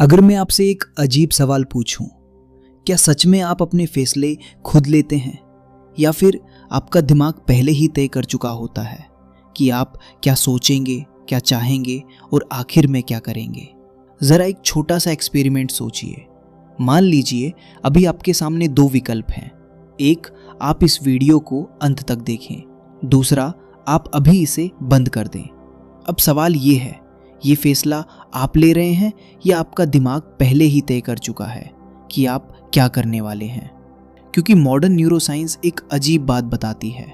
अगर मैं आपसे एक अजीब सवाल पूछूं, क्या सच में आप अपने फैसले खुद लेते हैं या फिर आपका दिमाग पहले ही तय कर चुका होता है कि आप क्या सोचेंगे, क्या चाहेंगे और आखिर में क्या करेंगे? ज़रा एक छोटा सा एक्सपेरिमेंट सोचिए। मान लीजिए अभी आपके सामने दो विकल्प हैं। एक, आप इस वीडियो को अंत तक देखें। दूसरा, आप अभी इसे बंद कर दें। अब सवाल ये है, ये फैसला आप ले रहे हैं या आपका दिमाग पहले ही तय कर चुका है कि आप क्या करने वाले हैं? क्योंकि मॉडर्न न्यूरोसाइंस एक अजीब बात बताती है।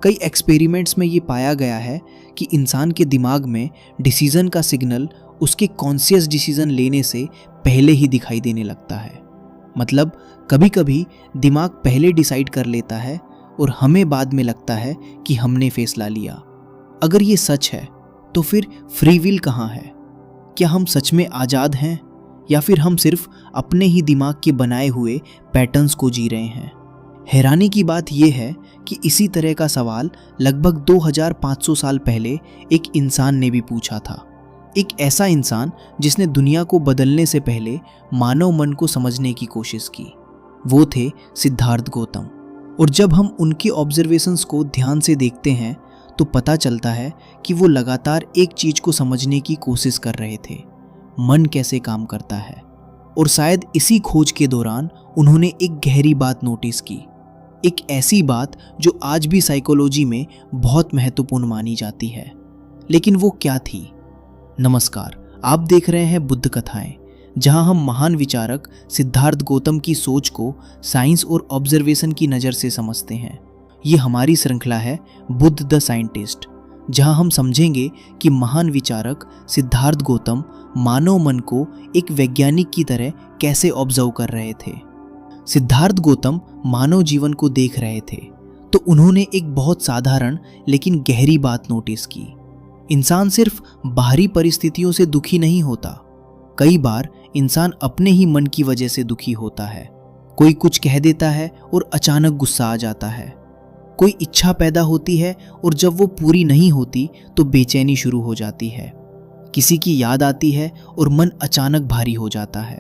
कई एक्सपेरिमेंट्स में ये पाया गया है कि इंसान के दिमाग में डिसीजन का सिग्नल उसके कॉन्शियस डिसीजन लेने से पहले ही दिखाई देने लगता है। मतलब कभी कभी दिमाग पहले डिसाइड कर लेता है और हमें बाद में लगता है कि हमने फैसला लिया। अगर ये सच है तो फिर फ्री विल कहाँ है? क्या हम सच में आज़ाद हैं या फिर हम सिर्फ अपने ही दिमाग के बनाए हुए पैटर्न्स को जी रहे हैं? हैरानी की बात यह है कि इसी तरह का सवाल लगभग 2500 साल पहले एक इंसान ने भी पूछा था। एक ऐसा इंसान जिसने दुनिया को बदलने से पहले मानव मन को समझने की कोशिश की। वो थे सिद्धार्थ गौतम। और जब हम उनके ऑब्जर्वेशंस को ध्यान से देखते हैं तो पता चलता है कि वो लगातार एक चीज को समझने की कोशिश कर रहे थे, मन कैसे काम करता है। और शायद इसी खोज के दौरान उन्होंने एक गहरी बात नोटिस की, एक ऐसी बात जो आज भी साइकोलॉजी में बहुत महत्वपूर्ण मानी जाती है। लेकिन वो क्या थी? नमस्कार, आप देख रहे हैं बुद्ध कथाएं, जहां हम महान विचारक सिद्धार्थ गौतम की सोच को साइंस और ऑब्जर्वेशन की नज़र से समझते हैं। ये हमारी श्रृंखला है बुद्ध द साइंटिस्ट, जहां हम समझेंगे कि महान विचारक सिद्धार्थ गौतम मानव मन को एक वैज्ञानिक की तरह कैसे ऑब्जर्व कर रहे थे। सिद्धार्थ गौतम मानव जीवन को देख रहे थे तो उन्होंने एक बहुत साधारण लेकिन गहरी बात नोटिस की। इंसान सिर्फ बाहरी परिस्थितियों से दुखी नहीं होता, कई बार इंसान अपने ही मन की वजह से दुखी होता है। कोई कुछ कह देता है और अचानक गुस्सा आ जाता है। कोई इच्छा पैदा होती है और जब वो पूरी नहीं होती तो बेचैनी शुरू हो जाती है। किसी की याद आती है और मन अचानक भारी हो जाता है।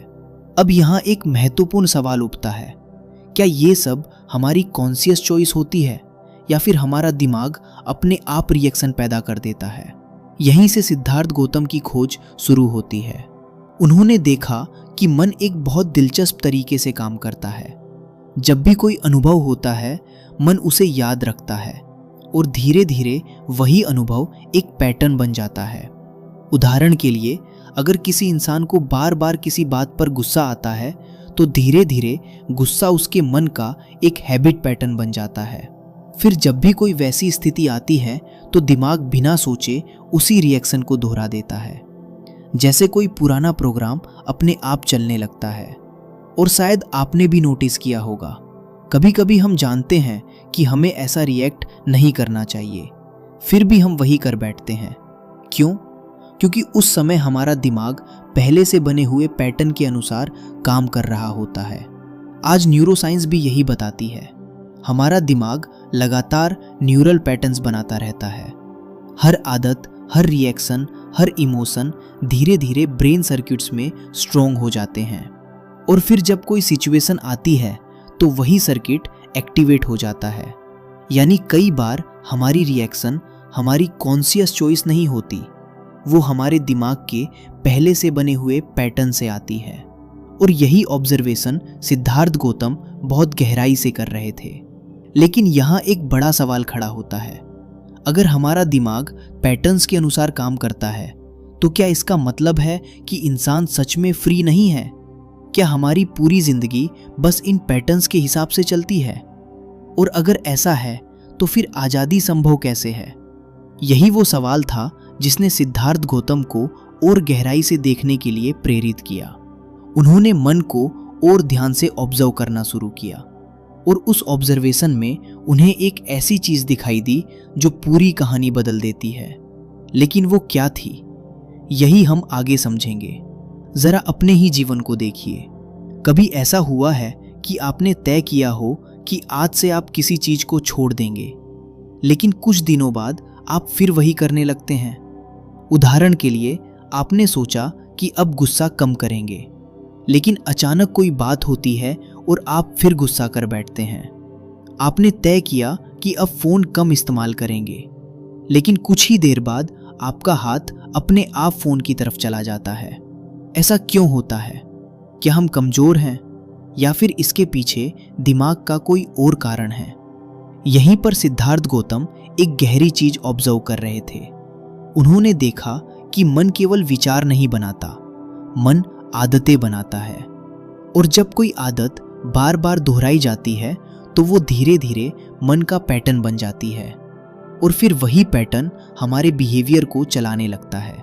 अब यहाँ एक महत्वपूर्ण सवाल उठता है, क्या ये सब हमारी कॉन्शियस चॉइस होती है या फिर हमारा दिमाग अपने आप रिएक्शन पैदा कर देता है? यहीं से सिद्धार्थ गौतम की खोज शुरू होती है। उन्होंने देखा कि मन एक बहुत दिलचस्प तरीके से काम करता है। जब भी कोई अनुभव होता है, मन उसे याद रखता है और धीरे धीरे वही अनुभव एक पैटर्न बन जाता है। उदाहरण के लिए, अगर किसी इंसान को बार बार किसी बात पर गुस्सा आता है तो धीरे धीरे गुस्सा उसके मन का एक हैबिट पैटर्न बन जाता है। फिर जब भी कोई वैसी स्थिति आती है तो दिमाग बिना सोचे उसी रिएक्शन को दोहरा देता है, जैसे कोई पुराना प्रोग्राम अपने आप चलने लगता है। और शायद आपने भी नोटिस किया होगा, कभी कभी हम जानते हैं कि हमें ऐसा रिएक्ट नहीं करना चाहिए, फिर भी हम वही कर बैठते हैं। क्यों? क्योंकि उस समय हमारा दिमाग पहले से बने हुए पैटर्न के अनुसार काम कर रहा होता है। आज न्यूरोसाइंस भी यही बताती है, हमारा दिमाग लगातार न्यूरल पैटर्न्स बनाता रहता है। हर आदत, हर रिएक्शन, हर इमोशन धीरे धीरे ब्रेन सर्किट्स में स्ट्रोंग हो जाते हैं और फिर जब कोई सिचुएशन आती है तो वही सर्किट एक्टिवेट हो जाता है। यानी कई बार हमारी रिएक्शन हमारी कॉन्शियस चॉइस नहीं होती, वो हमारे दिमाग के पहले से बने हुए पैटर्न से आती है। और यही ऑब्जर्वेशन सिद्धार्थ गौतम बहुत गहराई से कर रहे थे। लेकिन यहाँ एक बड़ा सवाल खड़ा होता है, अगर हमारा दिमाग पैटर्न्स के अनुसार काम करता है तो क्या इसका मतलब है कि इंसान सच में फ्री नहीं है? क्या हमारी पूरी जिंदगी बस इन पैटर्न्स के हिसाब से चलती है? और अगर ऐसा है तो फिर आज़ादी संभव कैसे है? यही वो सवाल था जिसने सिद्धार्थ गौतम को और गहराई से देखने के लिए प्रेरित किया। उन्होंने मन को और ध्यान से ऑब्जर्व करना शुरू किया और उस ऑब्जर्वेशन में उन्हें एक ऐसी चीज दिखाई दी जो पूरी कहानी बदल देती है। लेकिन वो क्या थी, यही हम आगे समझेंगे। जरा अपने ही जीवन को देखिए। कभी ऐसा हुआ है कि आपने तय किया हो कि आज से आप किसी चीज को छोड़ देंगे, लेकिन कुछ दिनों बाद आप फिर वही करने लगते हैं? उदाहरण के लिए, आपने सोचा कि अब गुस्सा कम करेंगे, लेकिन अचानक कोई बात होती है और आप फिर गुस्सा कर बैठते हैं। आपने तय किया कि अब फोन कम इस्तेमाल करेंगे, लेकिन कुछ ही देर बाद आपका हाथ अपने आप फोन की तरफ चला जाता है। ऐसा क्यों होता है? क्या हम कमजोर हैं या फिर इसके पीछे दिमाग का कोई और कारण है? यहीं पर सिद्धार्थ गौतम एक गहरी चीज ऑब्जर्व कर रहे थे। उन्होंने देखा कि मन केवल विचार नहीं बनाता, मन आदतें बनाता है। और जब कोई आदत बार बार दोहराई जाती है तो वो धीरे धीरे मन का पैटर्न बन जाती है और फिर वही पैटर्न हमारे बिहेवियर को चलाने लगता है।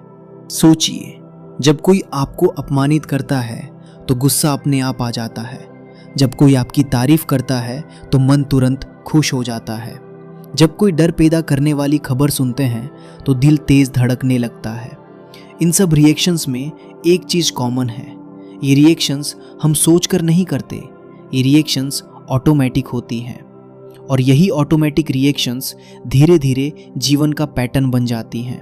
सोचिए, जब कोई आपको अपमानित करता है तो गुस्सा अपने आप आ जाता है। जब कोई आपकी तारीफ करता है तो मन तुरंत खुश हो जाता है। जब कोई डर पैदा करने वाली खबर सुनते हैं तो दिल तेज धड़कने लगता है। इन सब रिएक्शंस में एक चीज कॉमन है, ये रिएक्शंस हम सोचकर नहीं करते, ये रिएक्शंस ऑटोमेटिक होती हैं। और यही ऑटोमेटिक रिएक्शंस धीरे धीरे जीवन का पैटर्न बन जाती हैं।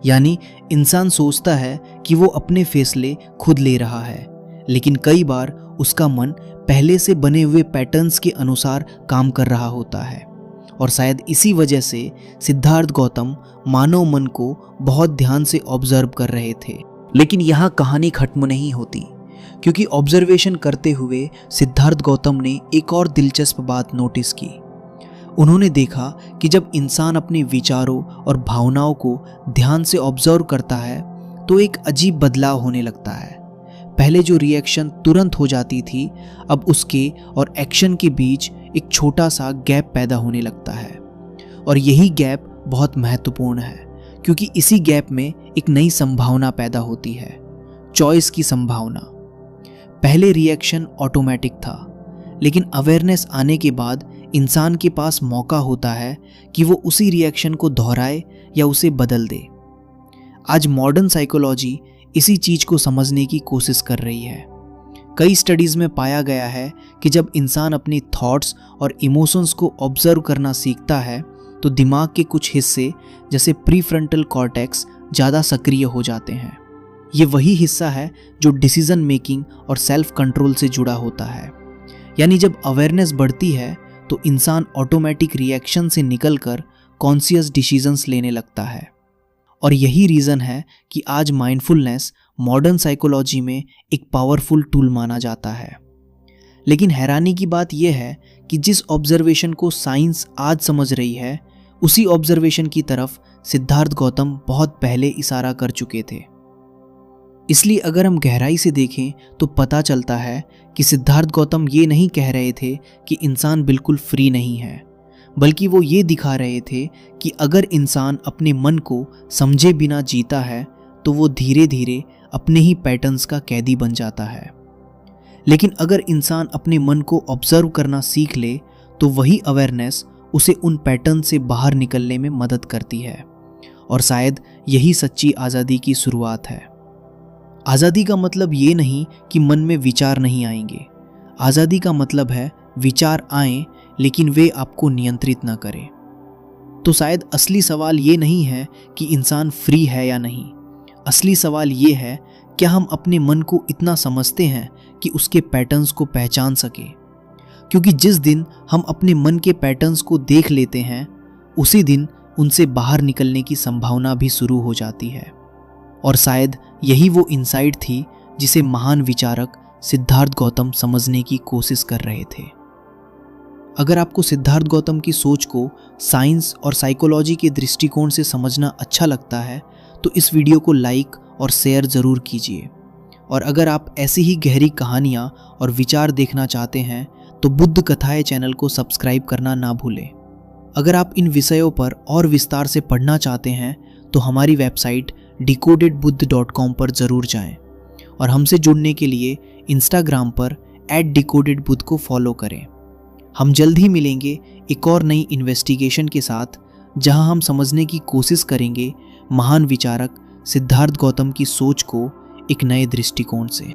यानी इंसान सोचता है कि वो अपने फैसले खुद ले रहा है, लेकिन कई बार उसका मन पहले से बने हुए पैटर्न्स के अनुसार काम कर रहा होता है। और शायद इसी वजह से सिद्धार्थ गौतम मानव मन को बहुत ध्यान से ऑब्जर्व कर रहे थे। लेकिन यहाँ कहानी खत्म नहीं होती, क्योंकि ऑब्जर्वेशन करते हुए सिद्धार्थ गौतम ने एक और दिलचस्प बात नोटिस की। उन्होंने देखा कि जब इंसान अपने विचारों और भावनाओं को ध्यान से ऑब्जर्व करता है तो एक अजीब बदलाव होने लगता है। पहले जो रिएक्शन तुरंत हो जाती थी, अब उसके और एक्शन के बीच एक छोटा सा गैप पैदा होने लगता है। और यही गैप बहुत महत्वपूर्ण है, क्योंकि इसी गैप में एक नई संभावना पैदा होती है, चॉइस की संभावना। पहले रिएक्शन ऑटोमेटिक था, लेकिन अवेयरनेस आने के बाद इंसान के पास मौका होता है कि वो उसी रिएक्शन को दोहराए या उसे बदल दे। आज मॉडर्न साइकोलॉजी इसी चीज को समझने की कोशिश कर रही है। कई स्टडीज में पाया गया है कि जब इंसान अपनी थॉट्स और इमोशंस को ऑब्जर्व करना सीखता है तो दिमाग के कुछ हिस्से जैसे प्रीफ्रंटल कॉर्टेक्स ज़्यादा सक्रिय हो जाते हैं। ये वही हिस्सा है जो डिसीजन मेकिंग और सेल्फ कंट्रोल से जुड़ा होता है। यानी जब अवेयरनेस बढ़ती है तो इंसान ऑटोमेटिक रिएक्शन से निकलकर कॉन्शियस डिसीजंस लेने लगता है। और यही रीज़न है कि आज माइंडफुलनेस मॉडर्न साइकोलॉजी में एक पावरफुल टूल माना जाता है। लेकिन हैरानी की बात यह है कि जिस ऑब्जर्वेशन को साइंस आज समझ रही है, उसी ऑब्जर्वेशन की तरफ सिद्धार्थ गौतम बहुत पहले इशारा कर चुके थे। इसलिए अगर हम गहराई से देखें तो पता चलता है कि सिद्धार्थ गौतम ये नहीं कह रहे थे कि इंसान बिल्कुल फ्री नहीं है, बल्कि वो ये दिखा रहे थे कि अगर इंसान अपने मन को समझे बिना जीता है तो वो धीरे धीरे अपने ही पैटर्न्स का कैदी बन जाता है। लेकिन अगर इंसान अपने मन को ऑब्जर्व करना सीख ले तो वही अवेयरनेस उसे उन पैटर्न से बाहर निकलने में मदद करती है। और शायद यही सच्ची आज़ादी की शुरुआत है। आज़ादी का मतलब ये नहीं कि मन में विचार नहीं आएंगे। आज़ादी का मतलब है विचार आएं लेकिन वे आपको नियंत्रित ना करें। तो शायद असली सवाल ये नहीं है कि इंसान फ्री है या नहीं। असली सवाल ये है, क्या हम अपने मन को इतना समझते हैं कि उसके पैटर्न्स को पहचान सके? क्योंकि जिस दिन हम अपने मन के पैटर्न्स को देख लेते हैं, उसी दिन उनसे बाहर निकलने की संभावना भी शुरू हो जाती है। और शायद यही वो इनसाइट थी जिसे महान विचारक सिद्धार्थ गौतम समझने की कोशिश कर रहे थे। अगर आपको सिद्धार्थ गौतम की सोच को साइंस और साइकोलॉजी के दृष्टिकोण से समझना अच्छा लगता है तो इस वीडियो को लाइक और शेयर ज़रूर कीजिए। और अगर आप ऐसी ही गहरी कहानियाँ और विचार देखना चाहते हैं तो बुद्ध कथाएं चैनल को सब्सक्राइब करना ना भूलें। अगर आप इन विषयों पर और विस्तार से पढ़ना चाहते हैं तो हमारी वेबसाइट decodedbuddh.com पर ज़रूर जाएं। और हमसे जुड़ने के लिए इंस्टाग्राम पर @decodedbuddh को फॉलो करें। हम जल्द ही मिलेंगे एक और नई इन्वेस्टिगेशन के साथ, जहां हम समझने की कोशिश करेंगे महान विचारक सिद्धार्थ गौतम की सोच को एक नए दृष्टिकोण से।